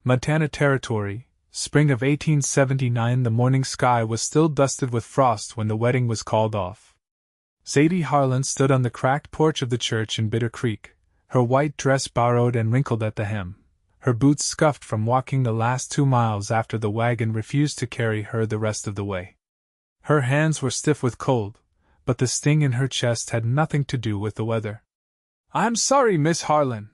Montana Territory, spring of 1879. The morning sky was still dusted with frost when the wedding was called off. Zadie Harlan stood on the cracked porch of the church in Bitter Creek, her white dress borrowed and wrinkled at the hem, her boots scuffed from walking the last 2 miles after the wagon refused to carry her the rest of the way. Her hands were stiff with cold, but the sting in her chest had nothing to do with the weather. "I'm sorry, Miss Harlan,"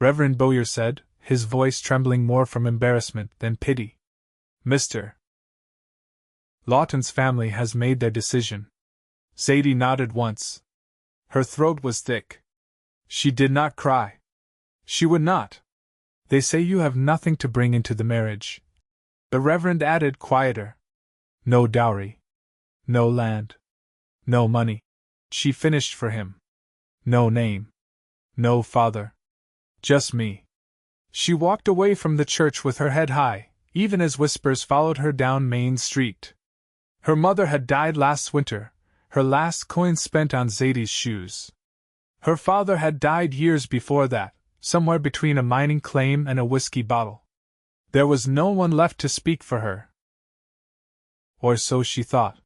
Reverend Bowyer said, his voice trembling more from embarrassment than pity. "Mr. Lawton's family has made their decision." Zadie nodded once. Her throat was thick. She did not cry. She would not. "They say you have nothing to bring into the marriage," the Reverend added, quieter. "No dowry. No land. No money," she finished for him. "No name. No father. Just me." She walked away from the church with her head high, even as whispers followed her down Main Street. Her mother had died last winter, her last coin spent on Zadie's shoes. Her father had died years before that, somewhere between a mining claim and a whiskey bottle. There was no one left to speak for her. Or so she thought.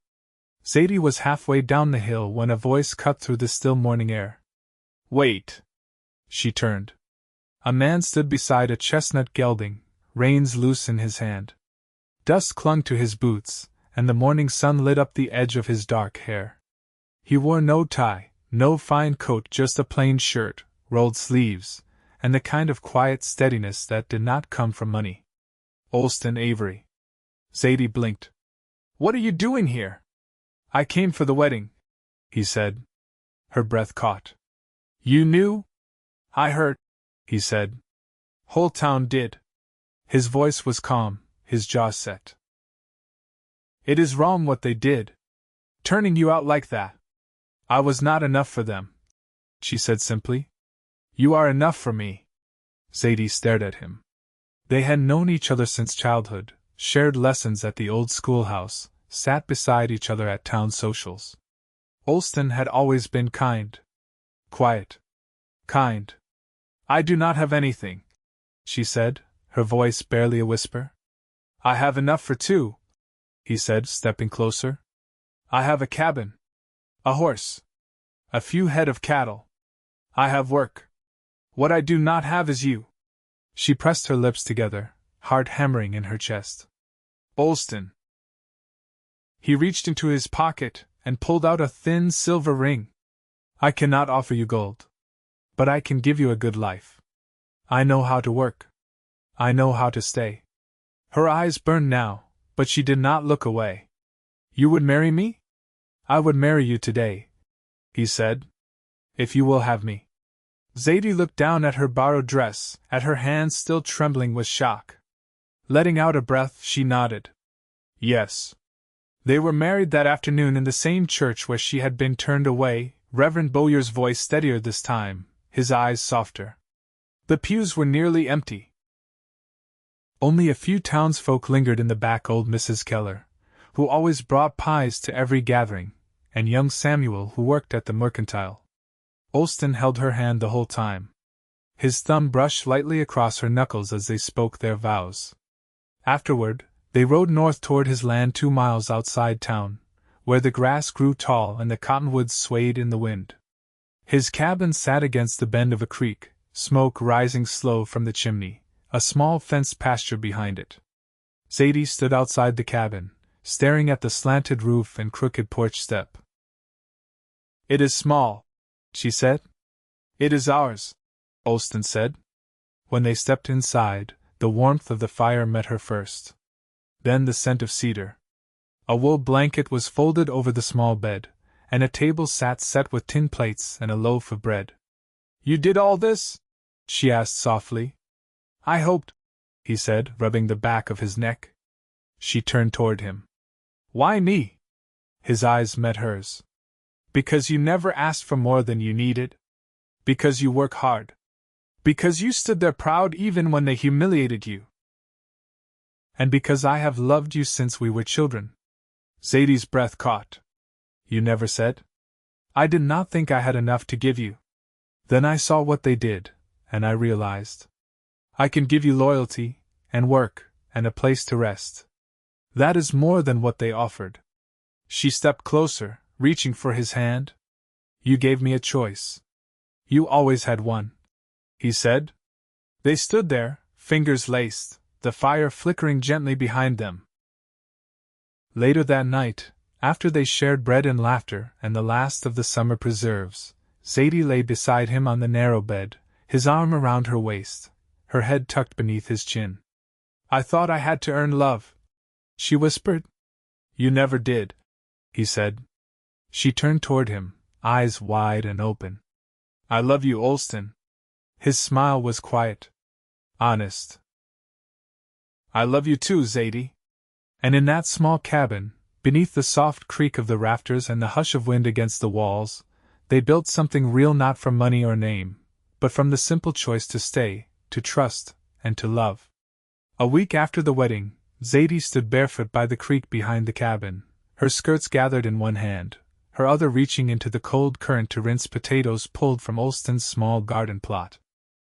Zadie was halfway down the hill when a voice cut through the still morning air. "Wait!" She turned. A man stood beside a chestnut gelding, reins loose in his hand. Dust clung to his boots, and the morning sun lit up the edge of his dark hair. He wore no tie, no fine coat, just a plain shirt, rolled sleeves, and the kind of quiet steadiness that did not come from money. Olston Avery. Zadie blinked. "What are you doing here?" "I came for the wedding," he said. Her breath caught. "You knew?" "I heard," he said. "Whole town did." His voice was calm, his jaw set. "It is wrong what they did. Turning you out like that. I was not enough for them," she said simply. "You are enough for me." Zadie stared at him. They had known each other since childhood, shared lessons at the old schoolhouse, sat beside each other at town socials. Olston had always been kind. Quiet. Kind. "I do not have anything," she said, her voice barely a whisper. "I have enough for 2, he said, stepping closer. "I have a cabin. A horse. A few head of cattle. I have work. What I do not have is you." She pressed her lips together, heart hammering in her chest. "Olston." He reached into his pocket and pulled out a thin silver ring. "I cannot offer you gold. But I can give you a good life. I know how to work. I know how to stay." Her eyes burned now, but she did not look away. "You would marry me?" "I would marry you today," he said. "If you will have me." Zadie looked down at her borrowed dress, at her hands still trembling with shock. Letting out a breath, she nodded. Yes. They were married that afternoon in the same church where she had been turned away, Reverend Bowyer's voice steadier this time, his eyes softer. The pews were nearly empty. Only a few townsfolk lingered in the back. Old Mrs. Keller, who always brought pies to every gathering, and young Samuel, who worked at the mercantile. Olston held her hand the whole time. His thumb brushed lightly across her knuckles as they spoke their vows. Afterward, they rode north toward his land 2 miles outside town, where the grass grew tall and the cottonwoods swayed in the wind. His cabin sat against the bend of a creek, smoke rising slow from the chimney, a small fenced pasture behind it. Zadie stood outside the cabin, staring at the slanted roof and crooked porch step. "It is small," she said. "It is ours," Olston said. When they stepped inside, the warmth of the fire met her first. Then the scent of cedar. A wool blanket was folded over the small bed, and a table sat set with tin plates and a loaf of bread. "You did all this?" she asked softly. "I hoped," he said, rubbing the back of his neck. She turned toward him. "Why me?" His eyes met hers. "Because you never asked for more than you needed. Because you work hard. Because you stood there proud even when they humiliated you. And because I have loved you since we were children." Zadie's breath caught. "You never said?" "I did not think I had enough to give you. Then I saw what they did, and I realized. I can give you loyalty, and work, and a place to rest. That is more than what they offered. She stepped closer, reaching for his hand. You gave me a choice. You always had one, he said. They stood there, fingers laced, the fire flickering gently behind them. Later that night, after they shared bread and laughter and the last of the summer preserves, Zadie lay beside him on the narrow bed, his arm around her waist, her head tucked beneath his chin. I thought I had to earn love, she whispered. You never did, he said. She turned toward him, eyes wide and open. I love you, Olston. His smile was quiet. Honest. I love you too, Zadie. And in that small cabin, beneath the soft creak of the rafters and the hush of wind against the walls, they built something real, not from money or name, but from the simple choice to stay, to trust, and to love. A week after the wedding, Zadie stood barefoot by the creek behind the cabin, her skirts gathered in one hand, her other reaching into the cold current to rinse potatoes pulled from Olston's small garden plot.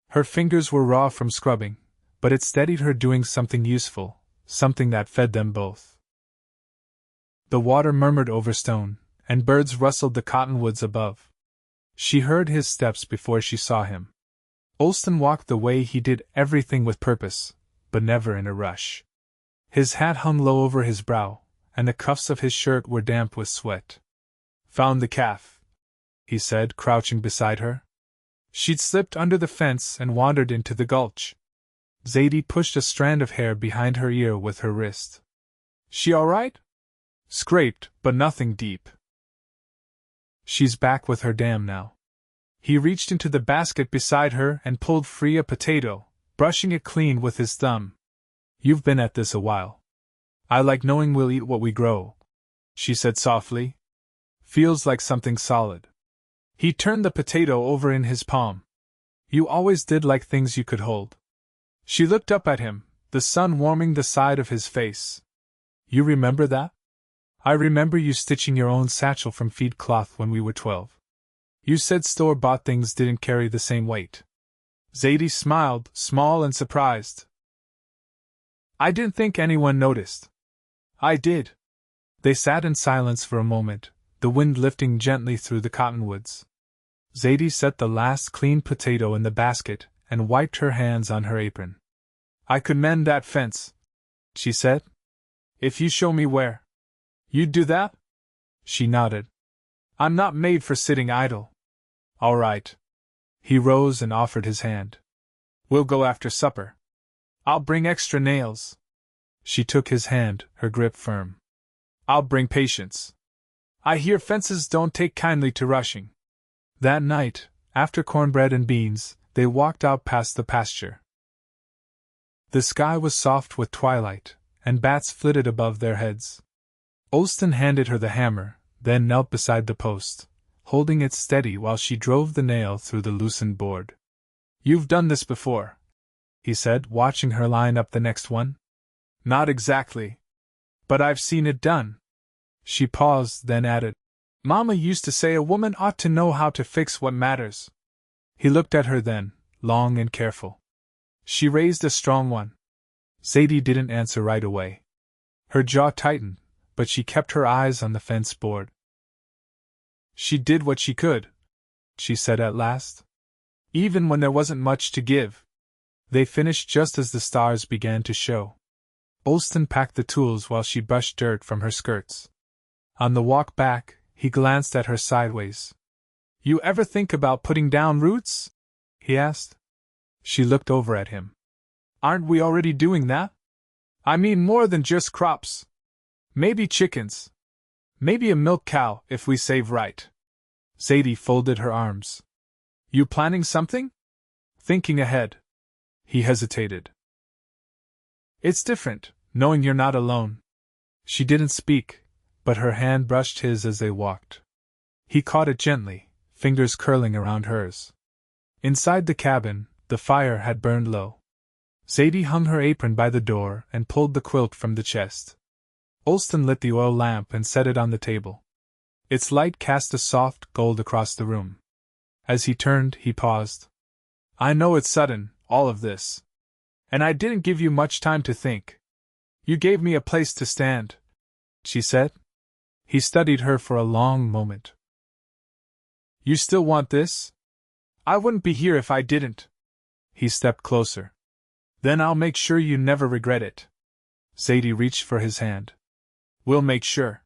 Her fingers were raw from scrubbing, but it steadied her doing something useful, something that fed them both. The water murmured over stone, and birds rustled the cottonwoods above. She heard his steps before she saw him. Olston walked the way he did, everything with purpose, but never in a rush. His hat hung low over his brow, and the cuffs of his shirt were damp with sweat. Found the calf, he said, crouching beside her. She'd slipped under the fence and wandered into the gulch. Zadie pushed a strand of hair behind her ear with her wrist. She all right? Scraped, but nothing deep. She's back with her dam now. He reached into the basket beside her and pulled free a potato, brushing it clean with his thumb. You've been at this a while. I like knowing we'll eat what we grow, she said softly. Feels like something solid. He turned the potato over in his palm. You always did like things you could hold. She looked up at him, the sun warming the side of his face. You remember that? I remember you stitching your own satchel from feed cloth when we were 12. You said store-bought things didn't carry the same weight. Zadie smiled, small and surprised. I didn't think anyone noticed. I did. They sat in silence for a moment, the wind lifting gently through the cottonwoods. Zadie set the last clean potato in the basket and wiped her hands on her apron. I could mend that fence, she said. If you show me where. You'd do that? She nodded. I'm not made for sitting idle. All right. He rose and offered his hand. We'll go after supper. I'll bring extra nails. She took his hand, her grip firm. I'll bring patience. I hear fences don't take kindly to rushing. That night, after cornbread and beans, they walked out past the pasture. The sky was soft with twilight, and bats flitted above their heads. Olston handed her the hammer, then knelt beside the post, holding it steady while she drove the nail through the loosened board. You've done this before, he said, watching her line up the next one. Not exactly. But I've seen it done. She paused, then added, Mama used to say a woman ought to know how to fix what matters. He looked at her then, long and careful. She raised a strong one. Zadie didn't answer right away. Her jaw tightened, but she kept her eyes on the fence board. She did what she could, she said at last. Even when there wasn't much to give. They finished just as the stars began to show. Olston packed the tools while she brushed dirt from her skirts. On the walk back, he glanced at her sideways. You ever think about putting down roots? He asked. She looked over at him. Aren't we already doing that? I mean more than just crops. Maybe chickens. Maybe a milk cow, if we save right. Zadie folded her arms. You planning something? Thinking ahead. He hesitated. It's different, knowing you're not alone. She didn't speak, but her hand brushed his as they walked. He caught it gently, fingers curling around hers. Inside the cabin, the fire had burned low. Zadie hung her apron by the door and pulled the quilt from the chest. Olston lit the oil lamp and set it on the table. Its light cast a soft gold across the room. As he turned, he paused. I know it's sudden, all of this. And I didn't give you much time to think. You gave me a place to stand, she said. He studied her for a long moment. You still want this? I wouldn't be here if I didn't. He stepped closer. Then I'll make sure you never regret it. Zadie reached for his hand. We'll make sure.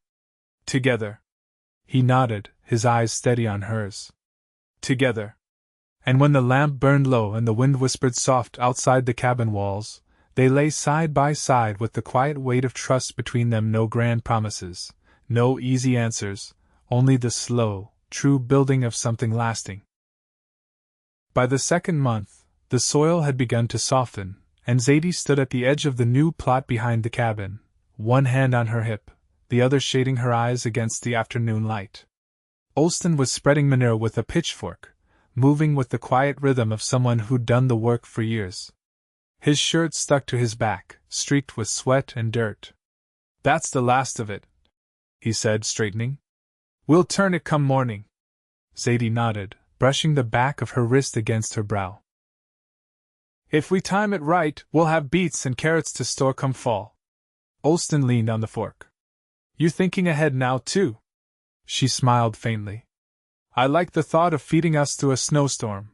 Together. He nodded, his eyes steady on hers. Together. And when the lamp burned low and the wind whispered soft outside the cabin walls, they lay side by side with the quiet weight of trust between them. No grand promises, no easy answers, only the slow, true building of something lasting. By the second month, the soil had begun to soften, and Zadie stood at the edge of the new plot behind the cabin, one hand on her hip, the other shading her eyes against the afternoon light. Olston was spreading manure with a pitchfork, moving with the quiet rhythm of someone who'd done the work for years. His shirt stuck to his back, streaked with sweat and dirt. That's the last of it, he said, straightening. We'll turn it come morning. Zadie nodded, brushing the back of her wrist against her brow. If we time it right, we'll have beets and carrots to store come fall. Olston leaned on the fork. You thinking ahead now, too? She smiled faintly. I like the thought of feeding us through a snowstorm.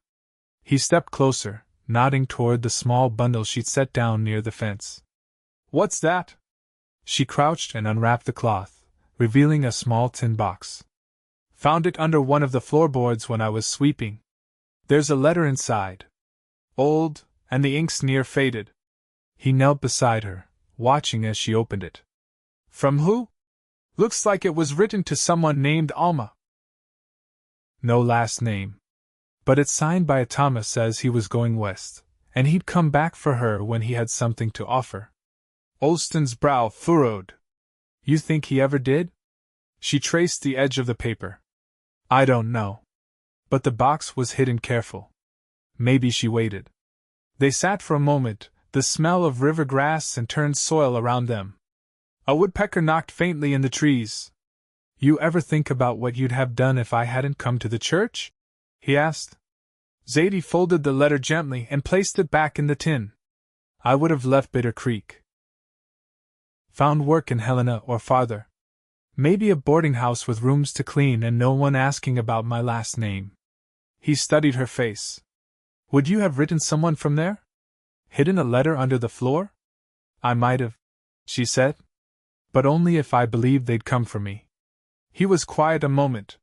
He stepped closer, nodding toward the small bundle she'd set down near the fence. What's that? She crouched and unwrapped the cloth, revealing a small tin box. Found it under one of the floorboards when I was sweeping. There's a letter inside. Old, and the ink's near faded. He knelt beside her, watching as she opened it. From who? Looks like it was written to someone named Alma. No last name. But it's signed by a Thomas as he was going west, and he'd come back for her when he had something to offer. Olston's brow furrowed. You think he ever did? She traced the edge of the paper. I don't know. But the box was hidden careful. Maybe she waited. They sat for a moment, the smell of river grass and turned soil around them. A woodpecker knocked faintly in the trees. You ever think about what you'd have done if I hadn't come to the church? He asked. Zadie folded the letter gently and placed it back in the tin. I would have left Bitter Creek. Found work in Helena or farther. Maybe a boarding house with rooms to clean and no one asking about my last name. He studied her face. Would you have written someone from there? Hidden a letter under the floor? I might have, she said. But only if I believed they'd come for me. He was quiet a moment.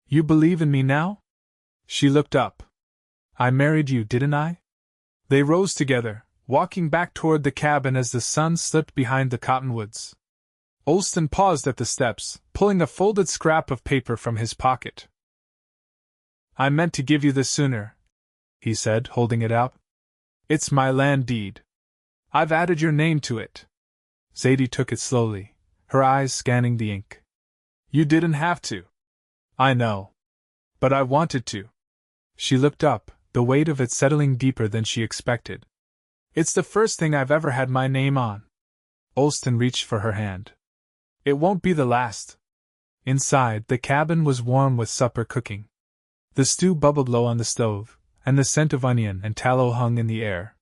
You believe in me now? She looked up. I married you, didn't I? They rose together, walking back toward the cabin as the sun slipped behind the cottonwoods. Olston paused at the steps, pulling a folded scrap of paper from his pocket. I meant to give you this sooner, he said, holding it out. It's my land deed. I've added your name to it. Zadie took it slowly, her eyes scanning the ink. You didn't have to. I know. But I wanted to. She looked up, the weight of it settling deeper than she expected. It's the first thing I've ever had my name on. Olston reached for her hand. It won't be the last. Inside, the cabin was warm with supper cooking. The stew bubbled low on the stove, and the scent of onion and tallow hung in the air.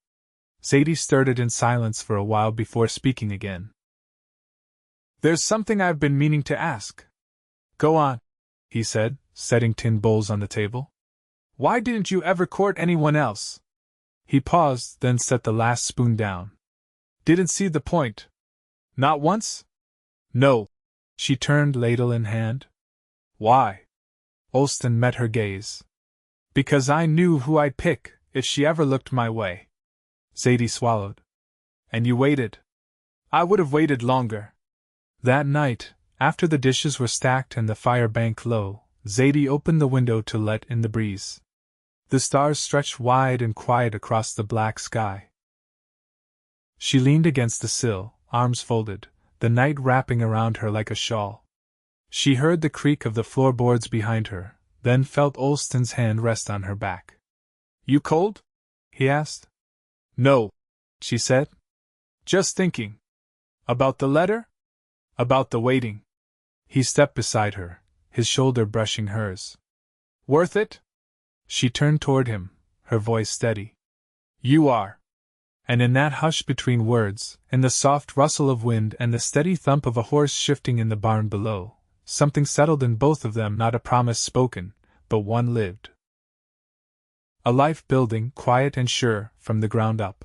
Zadie stirred it in silence for a while before speaking again. There's something I've been meaning to ask. Go on, he said, setting tin bowls on the table. Why didn't you ever court anyone else? He paused, then set the last spoon down. Didn't see the point. Not once? No. She turned, ladle in hand. Why? Olston met her gaze. Because I knew who I'd pick if she ever looked my way. Zadie swallowed. And you waited. I would have waited longer. That night, after the dishes were stacked and the fire banked low, Zadie opened the window to let in the breeze. The stars stretched wide and quiet across the black sky. She leaned against the sill, arms folded, the night wrapping around her like a shawl. She heard the creak of the floorboards behind her, then felt Olston's hand rest on her back. You cold? He asked. No, she said. Just thinking. About the letter? About the waiting. He stepped beside her, his shoulder brushing hers. Worth it? She turned toward him, her voice steady. You are. And in that hush between words, in the soft rustle of wind and the steady thump of a horse shifting in the barn below, something settled in both of them, not a promise spoken, but one lived. A life building, quiet and sure, from the ground up.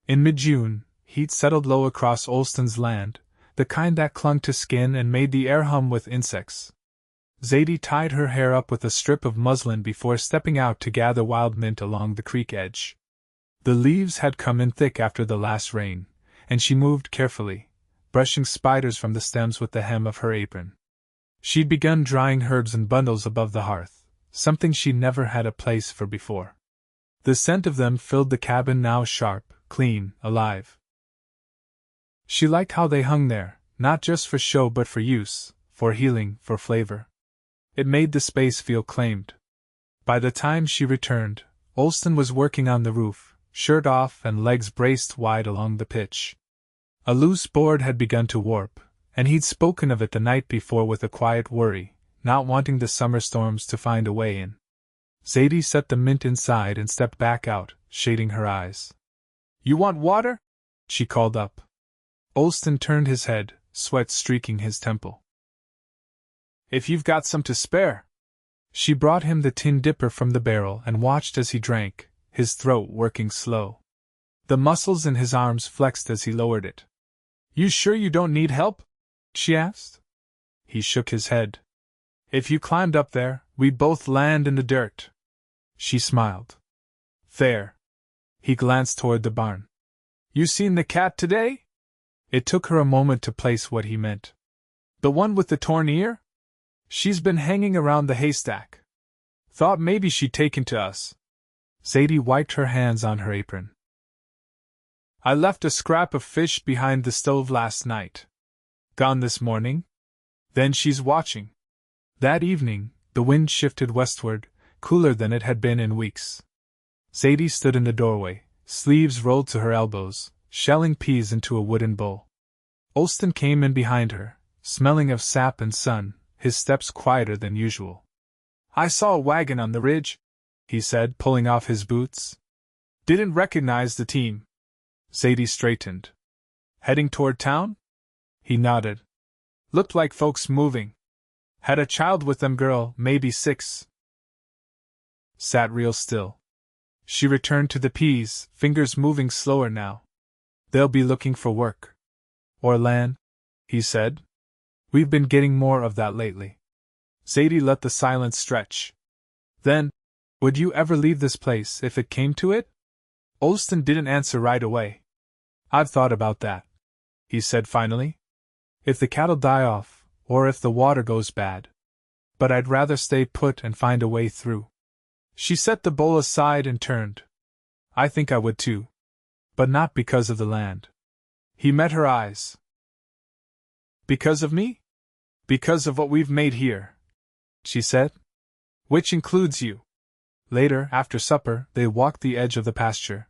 In mid-June, heat settled low across Olston's land, the kind that clung to skin and made the air hum with insects. Zadie tied her hair up with a strip of muslin before stepping out to gather wild mint along the creek edge. The leaves had come in thick after the last rain, and she moved carefully, brushing spiders from the stems with the hem of her apron. She'd begun drying herbs in bundles above the hearth, something she never had a place for before. The scent of them filled the cabin, now sharp, clean, alive. She liked how they hung there, not just for show but for use, for healing, for flavor. It made the space feel claimed. By the time she returned, Olston was working on the roof, shirt off and legs braced wide along the pitch. A loose board had begun to warp, and he'd spoken of it the night before with a quiet worry, not wanting the summer storms to find a way in. Zadie set the mint inside and stepped back out, shading her eyes. "You want water?" she called up. Olston turned his head, sweat streaking his temple. "If you've got some to spare." She brought him the tin dipper from the barrel and watched as he drank, his throat working slow. The muscles in his arms flexed as he lowered it. "You sure you don't need help?" she asked. He shook his head. "If you climbed up there, we'd both land in the dirt." She smiled. "There." He glanced toward the barn. "You seen the cat today?" It took her a moment to place what he meant. "The one with the torn ear? She's been hanging around the haystack. Thought maybe she'd taken to us." Zadie wiped her hands on her apron. "I left a scrap of fish behind the stove last night. Gone this morning? Then she's watching." That evening, the wind shifted westward, cooler than it had been in weeks. Zadie stood in the doorway, sleeves rolled to her elbows, shelling peas into a wooden bowl. Olston came in behind her, smelling of sap and sun, his steps quieter than usual. "I saw a wagon on the ridge," he said, pulling off his boots. "Didn't recognize the team." Zadie straightened. "Heading toward town?" He nodded. "Looked like folks moving. Had a child with them, girl, maybe 6. Sat real still. She returned to the peas, fingers moving slower now. "They'll be looking for work. Or land," he said. "We've been getting more of that lately." Zadie let the silence stretch. "Then, would you ever leave this place if it came to it?" Olston didn't answer right away. "I've thought about that," he said finally. "If the cattle die off, or if the water goes bad. But I'd rather stay put and find a way through." She set the bowl aside and turned. "I think I would too. But not because of the land." He met her eyes. "Because of me? Because of what we've made here," she said. "Which includes you." Later, after supper, they walked the edge of the pasture.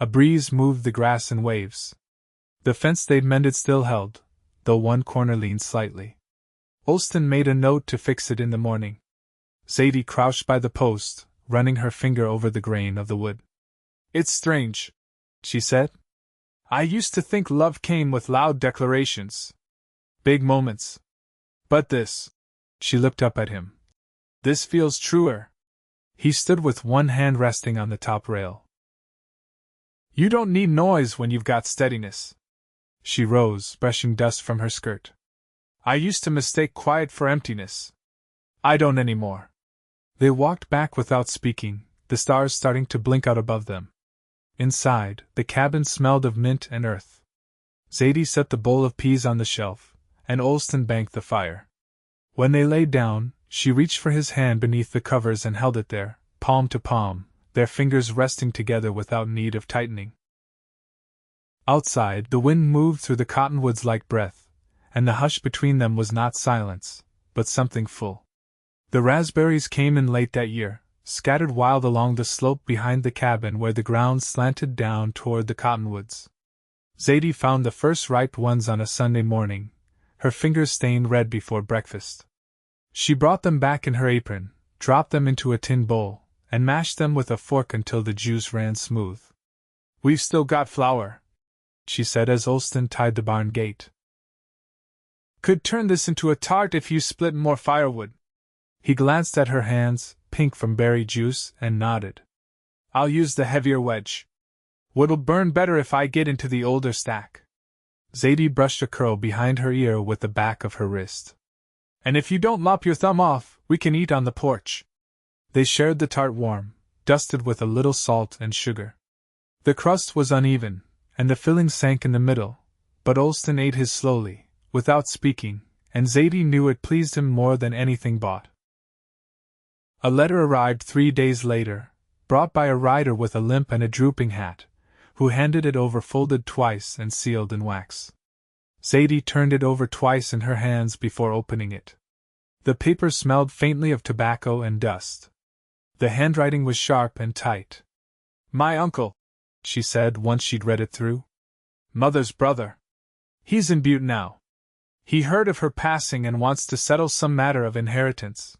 A breeze moved the grass in waves. The fence they'd mended still held, though one corner leaned slightly. Olston made a note to fix it in the morning. Zadie crouched by the post, running her finger over the grain of the wood. "It's strange," she said. "I used to think love came with loud declarations. Big moments. But this," she looked up at him, "this feels truer." He stood with one hand resting on the top rail. "You don't need noise when you've got steadiness." She rose, brushing dust from her skirt. "I used to mistake quiet for emptiness. I don't anymore." They walked back without speaking, the stars starting to blink out above them. Inside, the cabin smelled of mint and earth. Zadie set the bowl of peas on the shelf, and Olston banked the fire. When they lay down, she reached for his hand beneath the covers and held it there, palm to palm, their fingers resting together without need of tightening. Outside, the wind moved through the cottonwoods like breath, and the hush between them was not silence, but something full. The raspberries came in late that year, scattered wild along the slope behind the cabin where the ground slanted down toward the cottonwoods. Zadie found the first ripe ones on a Sunday morning, her fingers stained red before breakfast. She brought them back in her apron, dropped them into a tin bowl, and mashed them with a fork until the juice ran smooth. We've still got flour, she said as Olston tied the barn gate. Could turn this into a tart if you split more firewood. He glanced at her hands, pink from berry juice, and nodded. I'll use the heavier wedge. Wood'll burn better if I get into the older stack. Zadie brushed a curl behind her ear with the back of her wrist. And if you don't lop your thumb off, we can eat on the porch. They shared the tart warm, dusted with a little salt and sugar. The crust was uneven, and the filling sank in the middle, but Olston ate his slowly, without speaking, and Zadie knew it pleased him more than anything bought. A letter arrived 3 days later, brought by a rider with a limp and a drooping hat, who handed it over folded twice and sealed in wax. Zadie turned it over twice in her hands before opening it. The paper smelled faintly of tobacco and dust. The handwriting was sharp and tight. My uncle, she said once she'd read it through. Mother's brother. He's in Butte now. He heard of her passing and wants to settle some matter of inheritance.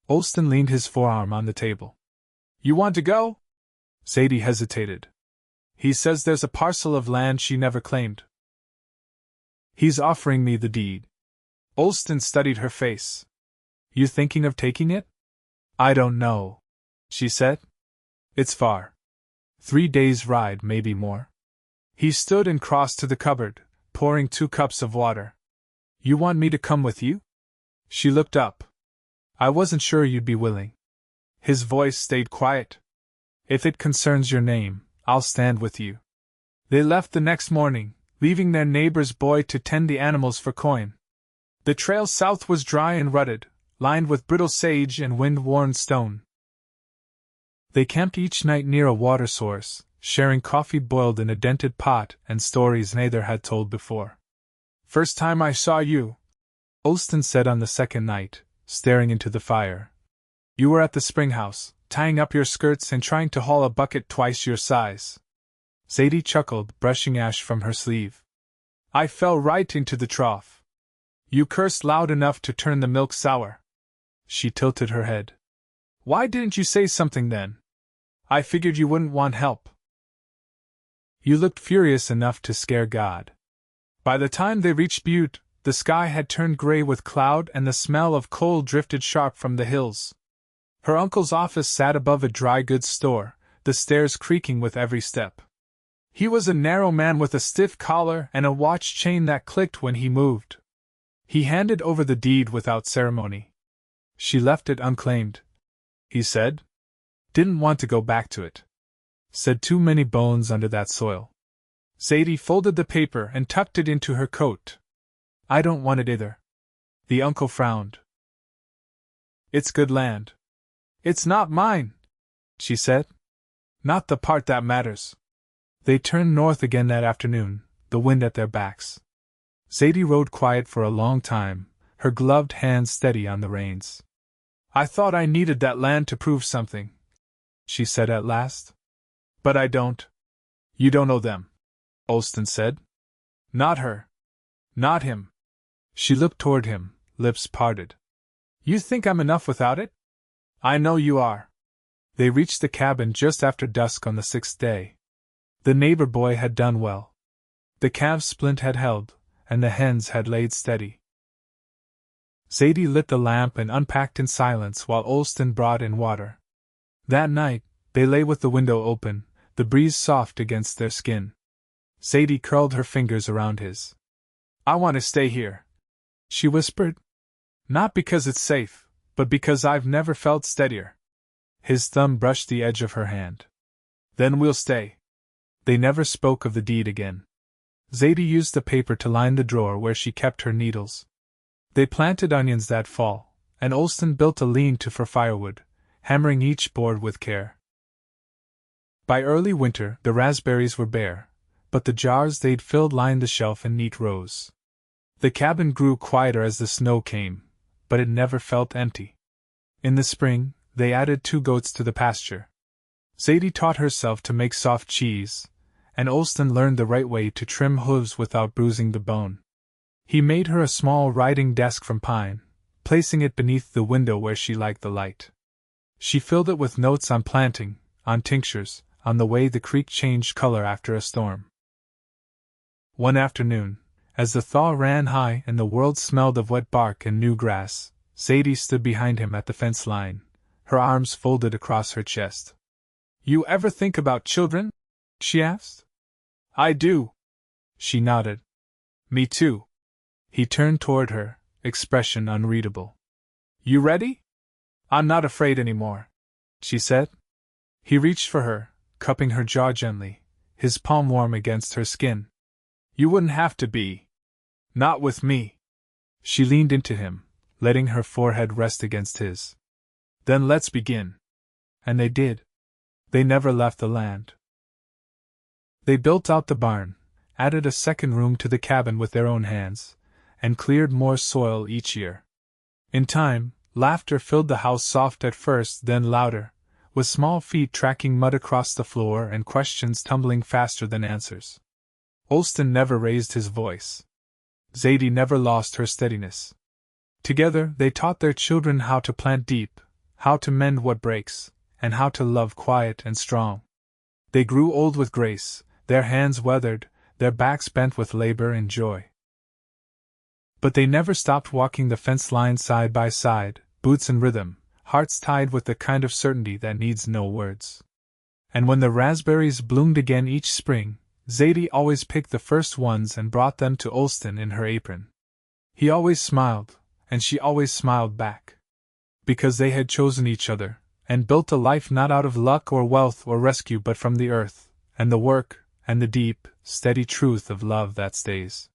Olston leaned his forearm on the table. You want to go? Zadie hesitated. He says there's a parcel of land she never claimed. He's offering me the deed. Olston studied her face. You thinking of taking it? I don't know, she said. It's far. 3 days' ride, maybe more. He stood and crossed to the cupboard, pouring 2 cups of water. You want me to come with you? She looked up. I wasn't sure you'd be willing. His voice stayed quiet. If it concerns your name, I'll stand with you. They left the next morning, leaving their neighbor's boy to tend the animals for coin. The trail south was dry and rutted, lined with brittle sage and wind-worn stone. They camped each night near a water source, sharing coffee boiled in a dented pot and stories neither had told before. First time I saw you, Olston said on the second night, staring into the fire. You were at the spring house, tying up your skirts and trying to haul a bucket twice your size. Zadie chuckled, brushing ash from her sleeve. I fell right into the trough. You cursed loud enough to turn the milk sour. She tilted her head. Why didn't you say something then? I figured you wouldn't want help. You looked furious enough to scare God. By the time they reached Butte, the sky had turned gray with cloud and the smell of coal drifted sharp from the hills. Her uncle's office sat above a dry goods store, the stairs creaking with every step. He was a narrow man with a stiff collar and a watch chain that clicked when he moved. He handed over the deed without ceremony. She left it unclaimed, he said. Didn't want to go back to it. Said too many bones under that soil. Zadie folded the paper and tucked it into her coat. I don't want it either. The uncle frowned. It's good land. It's not mine, she said. Not the part that matters. They turned north again that afternoon, the wind at their backs. Zadie rode quiet for a long time, her gloved hands steady on the reins. I thought I needed that land to prove something, she said at last. But I don't. You don't owe them, Olston said. Not her. Not him. She looked toward him, lips parted. You think I'm enough without it? I know you are. They reached the cabin just after dusk on the 6th day. The neighbor boy had done well. The calves' splint had held, and the hens had laid steady. Zadie lit the lamp and unpacked in silence while Olston brought in water. That night, they lay with the window open, the breeze soft against their skin. Zadie curled her fingers around his. I want to stay here, she whispered. Not because it's safe, but because I've never felt steadier. His thumb brushed the edge of her hand. Then we'll stay. They never spoke of the deed again. Zadie used the paper to line the drawer where she kept her needles. They planted onions that fall, and Olston built a lean-to for firewood, hammering each board with care. By early winter, the raspberries were bare, but the jars they'd filled lined the shelf in neat rows. The cabin grew quieter as the snow came, but it never felt empty. In the spring, they added 2 goats to the pasture. Zadie taught herself to make soft cheese, and Olston learned the right way to trim hooves without bruising the bone. He made her a small writing desk from pine, placing it beneath the window where she liked the light. She filled it with notes on planting, on tinctures, on the way the creek changed color after a storm. One afternoon, as the thaw ran high and the world smelled of wet bark and new grass, Zadie stood behind him at the fence line, her arms folded across her chest. "You ever think about children?" she asked. "I do." She nodded. "Me too." He turned toward her, expression unreadable. "You ready?" "I'm not afraid anymore," she said. He reached for her, cupping her jaw gently, his palm warm against her skin. "You wouldn't have to be. Not with me." She leaned into him, letting her forehead rest against his. "Then let's begin." And they did. They never left the land. They built out the barn, added a second room to the cabin with their own hands, and cleared more soil each year. In time, laughter filled the house, soft at first, then louder, with small feet tracking mud across the floor and questions tumbling faster than answers. Olston never raised his voice. Zadie never lost her steadiness. Together they taught their children how to plant deep, how to mend what breaks, and how to love quiet and strong. They grew old with grace, their hands weathered, their backs bent with labor and joy. But they never stopped walking the fence line side by side, boots in rhythm, hearts tied with the kind of certainty that needs no words. And when the raspberries bloomed again each spring, Zadie always picked the first ones and brought them to Olston in her apron. He always smiled, and she always smiled back. Because they had chosen each other, and built a life not out of luck or wealth or rescue but from the earth, and the work, and the deep, steady truth of love that stays.